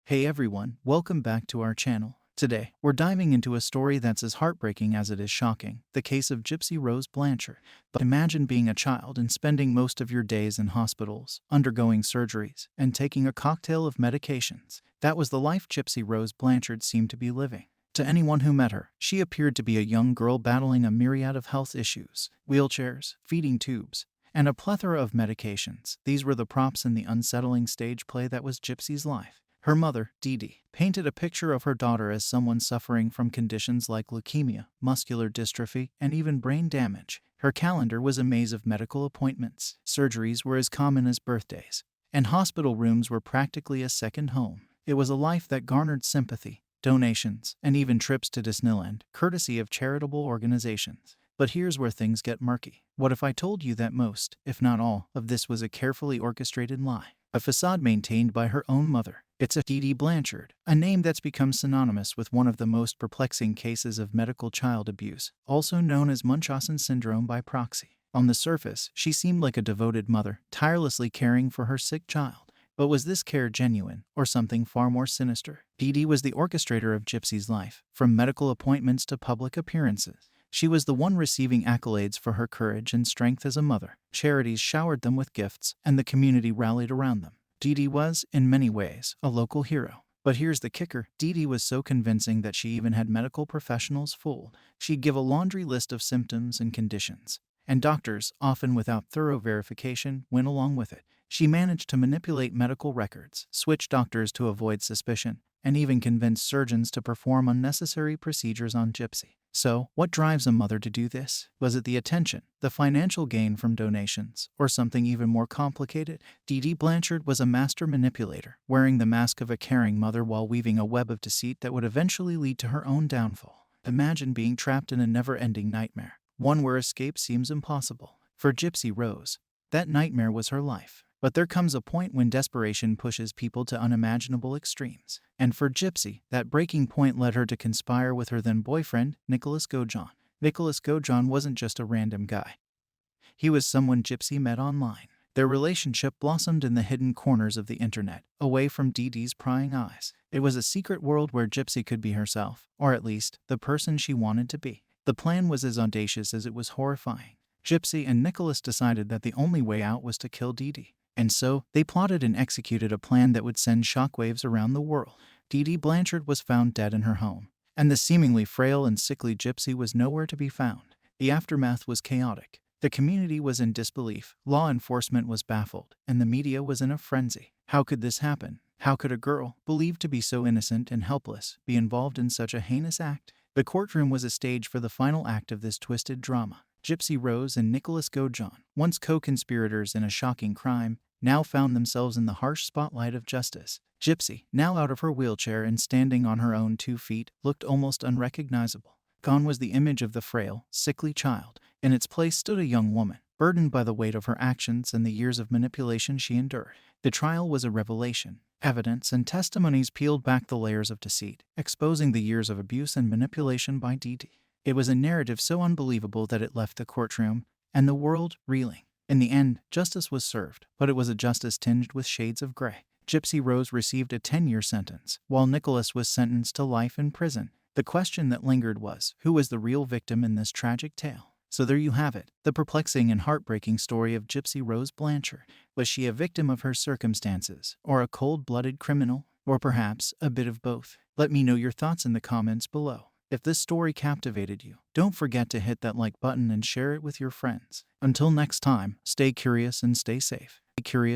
Hey everyone, welcome back to our channel. Today, we're diving into a story that's as heartbreaking as it is shocking, the case of Gypsy Rose Blanchard. But imagine being a child and spending most of your days in hospitals, undergoing surgeries, and taking a cocktail of medications. That was the life Gypsy Rose Blanchard seemed to be living. To anyone who met her, she appeared to be a young girl battling a myriad of health issues, wheelchairs, feeding tubes, and a plethora of medications. These were the props in the unsettling stage play that was Gypsy's life. Her mother, Dee Dee, painted a picture of her daughter as someone suffering from conditions like leukemia, muscular dystrophy, and even brain damage. Her calendar was a maze of medical appointments. Surgeries were as common as birthdays, and hospital rooms were practically a second home. It was a life that garnered sympathy, donations, and even trips to Disneyland, courtesy of charitable organizations. But here's where things get murky. What if I told you that most, if not all, of this was a carefully orchestrated lie? A facade maintained by her own mother. It's a Dee Dee Blanchard, a name that's become synonymous with one of the most perplexing cases of medical child abuse, also known as Munchausen syndrome by proxy. On the surface, she seemed like a devoted mother, tirelessly caring for her sick child. But was this care genuine, or something far more sinister? Dee Dee was the orchestrator of Gypsy's life, from medical appointments to public appearances. She was the one receiving accolades for her courage and strength as a mother. Charities showered them with gifts, and the community rallied around them. Dee Dee was, in many ways, a local hero. But here's the kicker. Dee Dee was so convincing that she even had medical professionals fooled. She'd give a laundry list of symptoms and conditions, and doctors, often without thorough verification, went along with it. She managed to manipulate medical records, switch doctors to avoid suspicion, and even convince surgeons to perform unnecessary procedures on Gypsy. So, what drives a mother to do this? Was it the attention, the financial gain from donations, or something even more complicated? Dee Dee Blanchard was a master manipulator, wearing the mask of a caring mother while weaving a web of deceit that would eventually lead to her own downfall. Imagine being trapped in a never-ending nightmare, one where escape seems impossible. For Gypsy Rose, that nightmare was her life. But there comes a point when desperation pushes people to unimaginable extremes. And for Gypsy, that breaking point led her to conspire with her then-boyfriend, Nicholas Gojon. Nicholas Gojon wasn't just a random guy. He was someone Gypsy met online. Their relationship blossomed in the hidden corners of the internet, away from Dee Dee's prying eyes. It was a secret world where Gypsy could be herself, or at least, the person she wanted to be. The plan was as audacious as it was horrifying. Gypsy and Nicholas decided that the only way out was to kill Dee Dee. And so, they plotted and executed a plan that would send shockwaves around the world. Dee Dee Blanchard was found dead in her home, and the seemingly frail and sickly Gypsy was nowhere to be found. The aftermath was chaotic. The community was in disbelief, law enforcement was baffled, and the media was in a frenzy. How could this happen? How could a girl, believed to be so innocent and helpless, be involved in such a heinous act? The courtroom was a stage for the final act of this twisted drama. Gypsy Rose and Nicholas Gojon, once co-conspirators in a shocking crime, now found themselves in the harsh spotlight of justice. Gypsy, now out of her wheelchair and standing on her own 2 feet, looked almost unrecognizable. Gone was the image of the frail, sickly child. In its place stood a young woman, burdened by the weight of her actions and the years of manipulation she endured. The trial was a revelation. Evidence and testimonies peeled back the layers of deceit, exposing the years of abuse and manipulation by Dee Dee. It was a narrative so unbelievable that it left the courtroom and the world reeling. In the end, justice was served, but it was a justice tinged with shades of gray. Gypsy Rose received a 10-year sentence, while Nicholas was sentenced to life in prison. The question that lingered was, who was the real victim in this tragic tale? So there you have it, the perplexing and heartbreaking story of Gypsy Rose Blanchard. Was she a victim of her circumstances, or a cold-blooded criminal, or perhaps a bit of both? Let me know your thoughts in the comments below. If this story captivated you, don't forget to hit that like button and share it with your friends. Until next time, stay curious and stay safe. Stay curious.